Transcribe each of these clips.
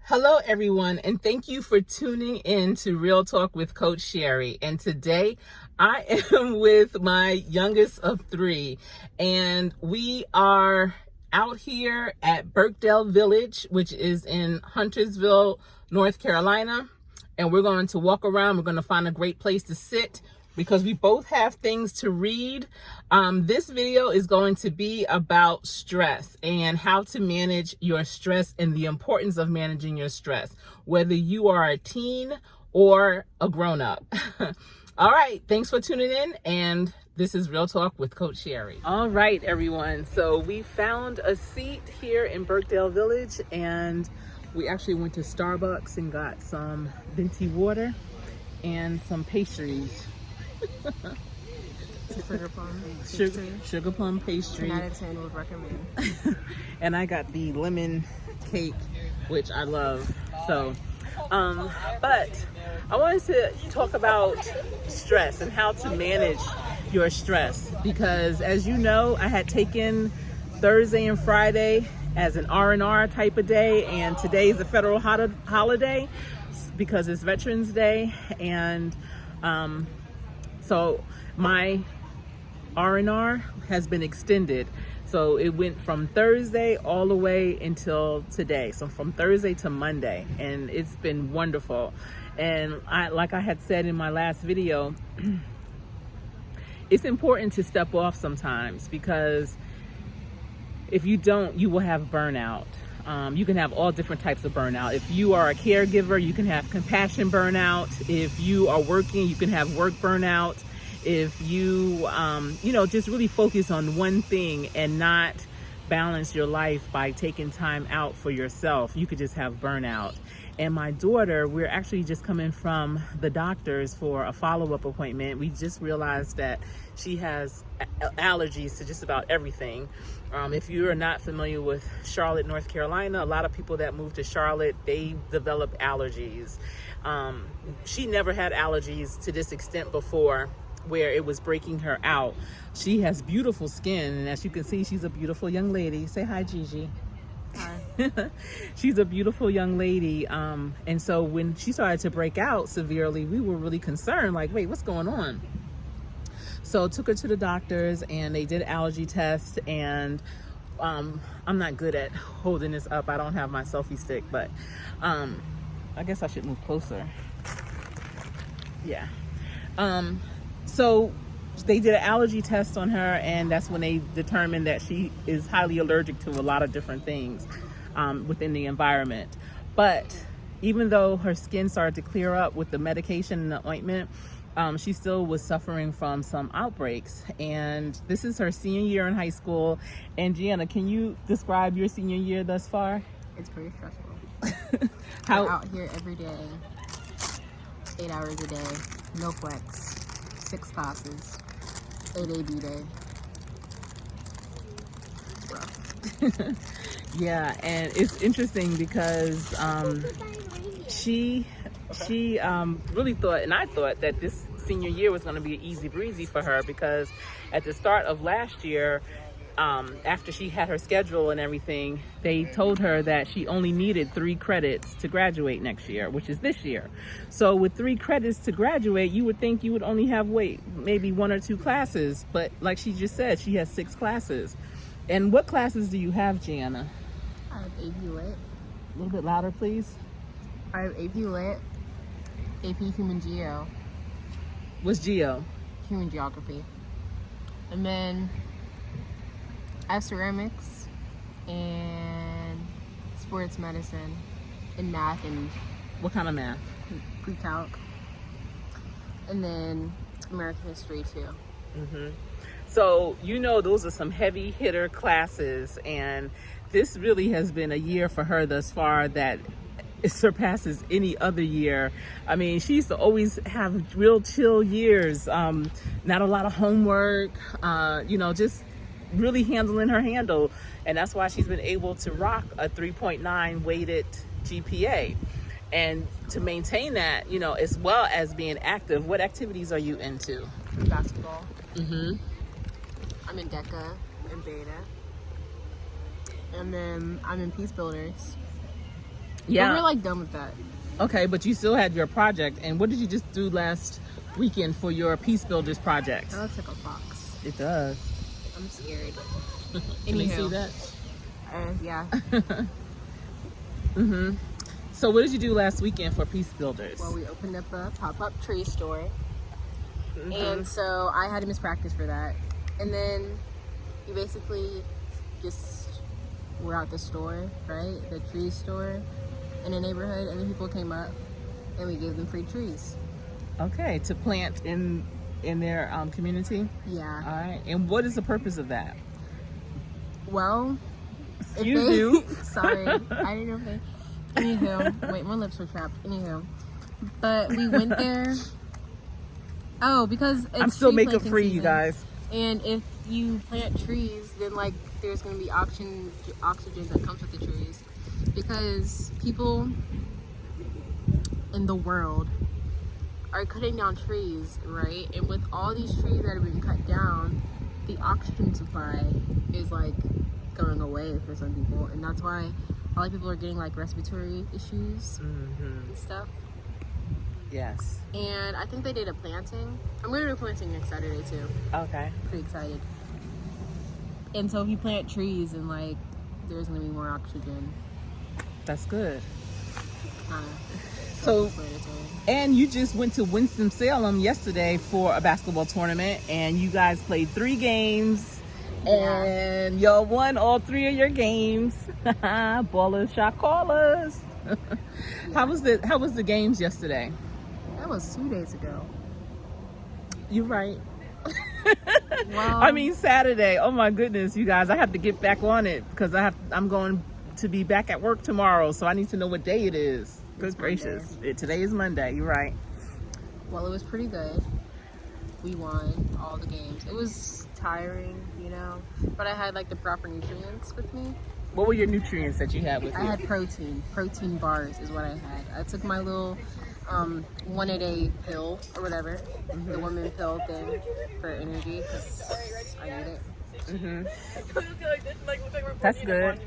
Hello, everyone, and thank you for tuning in to Real Talk with Coach Sherri. And today I am with my youngest of three, and we are out here at Birkdale Village, which is in Huntersville, North Carolina. And we're going to walk around. We're going to find a great place to sit because we both have things to read. This video is going to be about stress and how to manage your stress and the importance of managing your stress, whether you are a teen or a grown-up. All right, thanks for tuning in, and this is Real Talk with Coach Sherri. All right, everyone, so we found a seat here in Birkdale Village, and we actually went to Starbucks and got some venti water and some pastries. Sugar plum pastry. Sugar plum pastry. 10 out of 10 would recommend. And I got the lemon cake, which I love. So, but I wanted to talk about stress and how to manage your stress, because as you know, I had taken Thursday and Friday as an R&R type of day, and today is a federal holiday because it's Veterans Day, and so my R&R has been extended. So it went from Thursday all the way until today. So from Thursday to Monday, and it's been wonderful. And like I had said in my last video, it's important to step off sometimes, because if you don't, you will have burnout. You can have all different types of burnout. If you are a caregiver, you can have compassion burnout. If you are working, you can have work burnout. If you, just really focus on one thing and not balance your life by taking time out for yourself, you could just have burnout. And my daughter, we're actually just coming from the doctor's for a follow-up appointment. We just realized that she has allergies to just about everything. If you are not familiar with Charlotte, North Carolina, a lot of people that move to Charlotte, they develop allergies. She never had allergies to this extent before, where it was breaking her out. She has beautiful skin, and as you can see, she's a beautiful young lady. Say hi, Gigi. Hi. She's a beautiful young lady, and so when she started to break out severely, we were really concerned, like, wait, what's going on? So took her to the doctors, and they did allergy tests, and I'm not good at holding this up. I don't have my selfie stick, but I guess I should move closer. Yeah. So they did an allergy test on her, and that's when they determined that she is highly allergic to a lot of different things within the environment. But even though her skin started to clear up with the medication and the ointment, she still was suffering from some outbreaks. And this is her senior year in high school. And Gianna, can you describe your senior year thus far? It's pretty stressful. How We're out here every day, 8 hours a day, no flex, 6 classes, 8 AB day. Rough. Yeah, and it's interesting because she really thought, and I thought, that this senior year was going to be easy breezy for her, because at the start of last year, after she had her schedule and everything, they told her that she only needed 3 credits to graduate next year, which is this year. So with 3 credits to graduate, you would think you would only have, maybe 1 or 2 classes. But like she just said, she has 6 classes. And what classes do you have, Gianna? I have AP Lit. A little bit louder, please. I have AP Lit, AP Human Geo, What's Geo? Human Geography. And then I have ceramics and sports medicine and math and What kind of math? pre-calc. And then American history too. So, those are some heavy hitter classes, and this really has been a year for her thus far that it surpasses any other year. I mean, she used to always have real chill years, not a lot of homework, just really handling her handle. And that's why she's been able to rock a 3.9 weighted GPA. And to maintain that, as well as being active, what activities are you into? Basketball. I'm in DECA and Beta. And then I'm in Peace Builders. Yeah. But we're like done with that. Okay, but you still had your project. And what did you just do last weekend for your Peace Builders project? That looks like a fox. It does. I'm scared. Can you see that? Yeah. So what did you do last weekend for Peace Builders? Well, we opened up a pop-up tree store. And so I had to miss practice for that. And then we basically just were at the store, right? The tree store in a neighborhood. And then people came up and we gave them free trees. Okay, to plant in their community? Yeah. All right. And what is the purpose of that? Well, Excuse you. Sorry, I didn't know if they. Anywho, wait, my lips were trapped. Anywho, but we went there. Oh, because it's I'm still tree makeup planting free, season. you guys. And if you plant trees, then like there's gonna be oxygen that comes with the trees, because people in the world are cutting down trees, right? And with all these trees that are being cut down, the oxygen supply is like going away for some people, and that's why a lot of people are getting like respiratory issues and stuff. Yes. And I think they did a planting. I'm gonna do a planting next Saturday too. Okay. Pretty excited. And so if you plant trees, and like there's gonna be more oxygen. That's good. Kind of. So, and you just went to Winston-Salem yesterday for a basketball tournament, and you guys played 3 games, and y'all won all 3 of your games. Ballers, shot callers. How was the games yesterday? That was 2 days ago. You're right. Well, I mean Saturday. Oh my goodness, you guys! I have to get back on it because I'm going to be back at work tomorrow, so I need to know what day it is. Good gracious! Today is Monday. You're right. Well, it was pretty good. We won all the games. It was tiring, but I had like the proper nutrients with me. What were your nutrients that you had with you? I had protein bars is what I had. I took my little 1-a-day pill or whatever, the woman pill thing for energy, because I need it. That's good.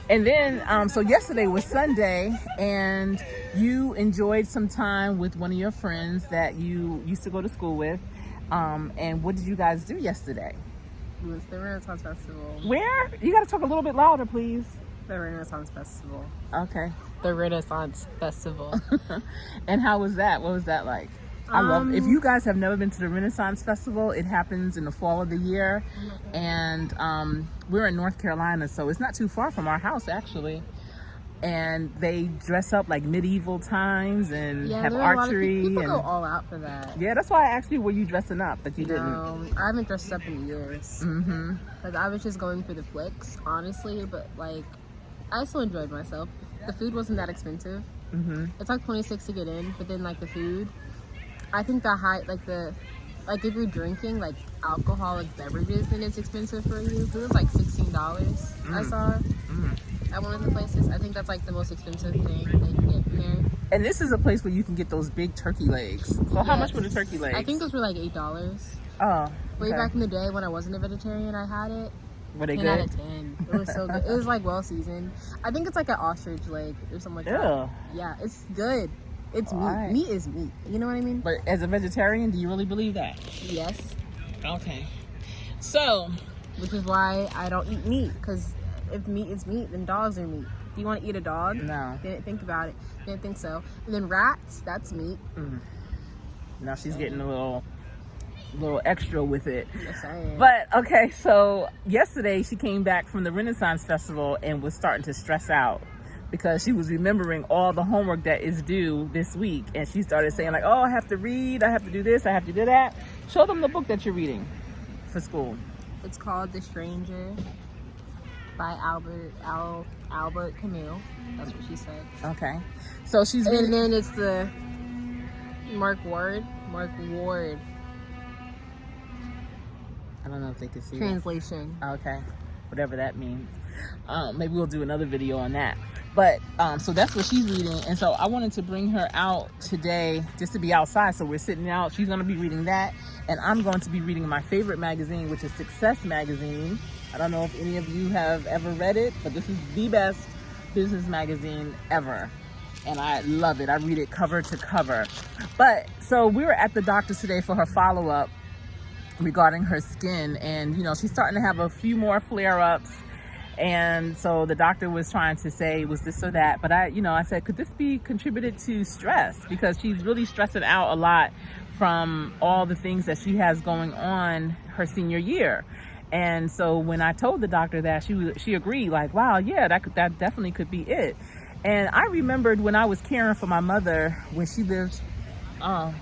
And then, so yesterday was Sunday, and you enjoyed some time with one of your friends that you used to go to school with. And what did you guys do yesterday? It was the Renaissance Festival. Where? You got to talk a little bit louder, please. The Renaissance Festival. Okay. The Renaissance Festival. And how was that? What was that like? I love. If you guys have never been to the Renaissance Festival, it happens in the fall of the year, and we're in North Carolina, so it's not too far from our house actually. And they dress up like medieval times and have archery. People and go all out for that. Yeah, that's why I asked you, were you dressing up? But you didn't. No, I haven't dressed up in years. Because I was just going for the flicks, honestly. But like, I still enjoyed myself. The food wasn't that expensive. It's like $26 to get in, but then like the food, I think like if you're drinking like alcoholic beverages, then it's expensive for you. Because it was like $16. I saw at one of the places. I think that's like the most expensive thing that you can get from there. And this is a place where you can get those big turkey legs. So how much were the turkey legs? I think those were like $8. Oh, Way back in the day when I wasn't a vegetarian, I had it. Were they 10 good? out of 10. It was so good. It was like well seasoned. I think it's like an ostrich leg or something like that. Yeah, it's good. It's meat. Right. Meat is meat. You know what I mean? But as a vegetarian, do you really believe that? Yes. Okay. So, Which is why I don't eat meat, because if meat is meat, then dogs are meat. Do you want to eat a dog? No. Didn't think about it. Didn't think so. And then rats, that's meat. now she's getting a little extra with it. Just saying. But okay, so yesterday she came back from the Renaissance Festival and was starting to stress out because she was remembering all the homework that is due this week, and she started saying like, oh, I have to read, I have to do this, I have to do that. Show them the book that you're reading for school. It's called The Stranger by Albert Camus. That's what she said. Okay, so she's reading. And then it's the Mark Ward. I don't know if they can see Translation. Okay, whatever that means. Maybe we'll do another video on that. But so that's what she's reading, and so I wanted to bring her out today just to be outside. So we're sitting out. She's going to be reading that, and I'm going to be reading my favorite magazine, which is Success Magazine. I don't know if any of you have ever read it, but this is the best business magazine ever. and I love it. I read it cover to cover. But so we were at the doctor's today for her follow-up regarding her skin, and she's starting to have a few more flare-ups. And so the doctor was trying to say, was this or that? But I said, could this be contributed to stress? Because she's really stressing out a lot from all the things that she has going on her senior year. And so when I told the doctor that, she agreed, like, wow, yeah, that definitely could be it. And I remembered when I was caring for my mother when she lived, wow.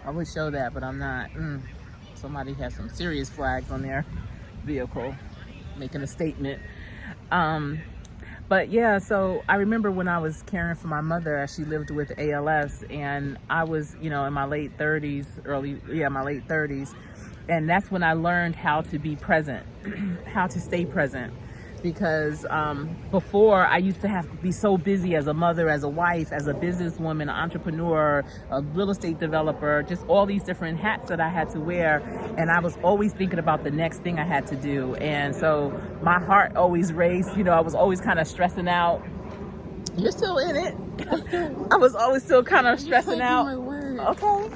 I would show that, but I'm not. Somebody has some serious flags on their vehicle making a statement. But yeah, so I remember when I was caring for my mother as she lived with ALS, and I was, in my late 30s, my late 30s. And that's when I learned how to be present, how to stay present. Because before, I used to have to be so busy as a mother, as a wife, as a businesswoman, an entrepreneur, a real estate developer, just all these different hats that I had to wear. And I was always thinking about the next thing I had to do. And so my heart always raced. I was always kind of stressing out. You're still in it. I was always still kind of stressing out. My word. Okay.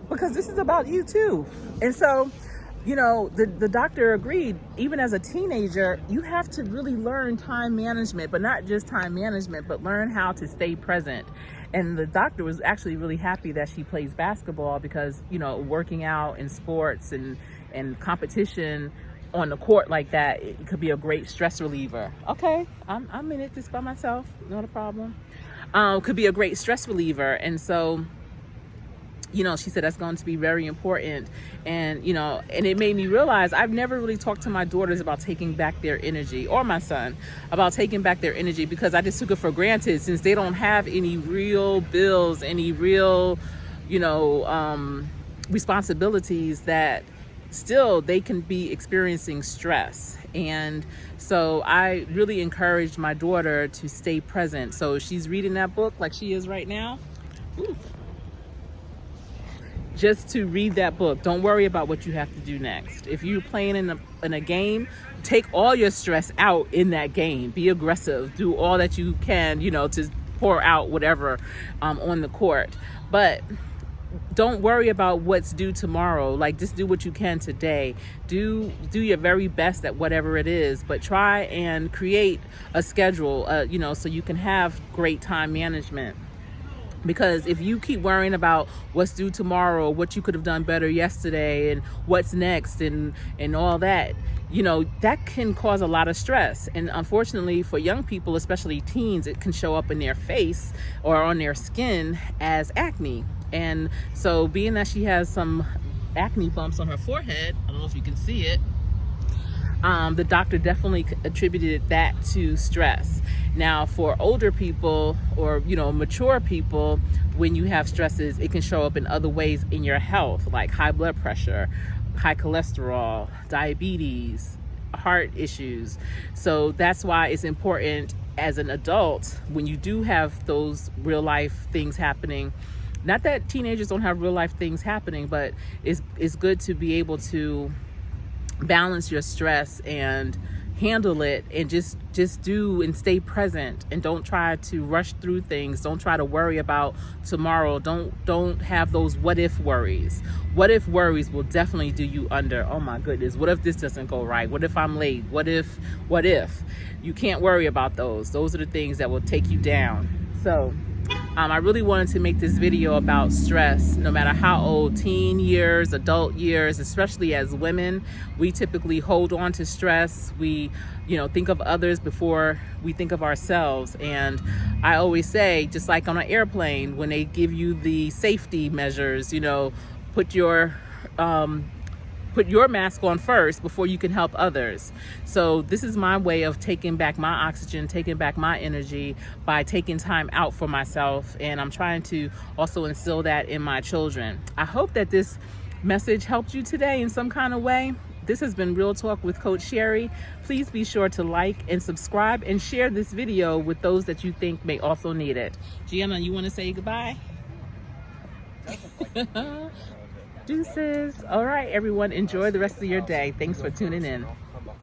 Because this is about you too. And so, the doctor agreed, even as a teenager, you have to really learn time management, but not just time management, but learn how to stay present. And the doctor was actually really happy that she plays basketball because, working out in sports and competition on the court like that, it could be a great stress reliever. Okay, I'm in it just by myself, not a problem. Could be a great stress reliever. And so, she said that's going to be very important. And, and it made me realize I've never really talked to my daughters about taking back their energy, or my son about taking back their energy, because I just took it for granted since they don't have any real bills, any real, responsibilities, that still they can be experiencing stress. And so I really encouraged my daughter to stay present. So she's reading that book like she is right now. Ooh. Just to read that book. Don't worry about what you have to do next. If you're playing in a game, take all your stress out in that game. Be aggressive. Do all that you can, to pour out whatever on the court. But don't worry about what's due tomorrow. Like, just do what you can today. Do your very best at whatever it is, but try and create a schedule, so you can have great time management. Because if you keep worrying about what's due tomorrow, what you could have done better yesterday, and what's next, and all that, that can cause a lot of stress. And unfortunately for young people, especially teens, it can show up in their face or on their skin as acne. And so being that she has some acne bumps on her forehead, I don't know if you can see it, the doctor definitely attributed that to stress. Now, for older people or, mature people, when you have stresses, it can show up in other ways in your health, like high blood pressure, high cholesterol, diabetes, heart issues. So that's why it's important as an adult, when you do have those real life things happening. Not that teenagers don't have real life things happening, but it's good to be able to balance your stress and handle it, and just do and stay present, and don't try to rush through things. Don't try to worry about tomorrow. Don't have those what if worries. What if worries will definitely do you under. Oh my goodness, what if this doesn't go right? What if I'm late? What if? You can't worry about those. Those are the things that will take you down. So I really wanted to make this video about stress. No matter how old, teen years, adult years, especially as women, we typically hold on to stress. We, think of others before we think of ourselves. And I always say, just like on an airplane, when they give you the safety measures, put your mask on first before you can help others. So this is my way of taking back my oxygen, taking back my energy by taking time out for myself. And I'm trying to also instill that in my children. I hope that this message helped you today in some kind of way. This has been Real Talk with Coach Sherri. Please be sure to like and subscribe and share this video with those that you think may also need it. Gianna, you want to say goodbye? Deuces. All right, everyone, enjoy the rest of your day. Thanks for tuning in.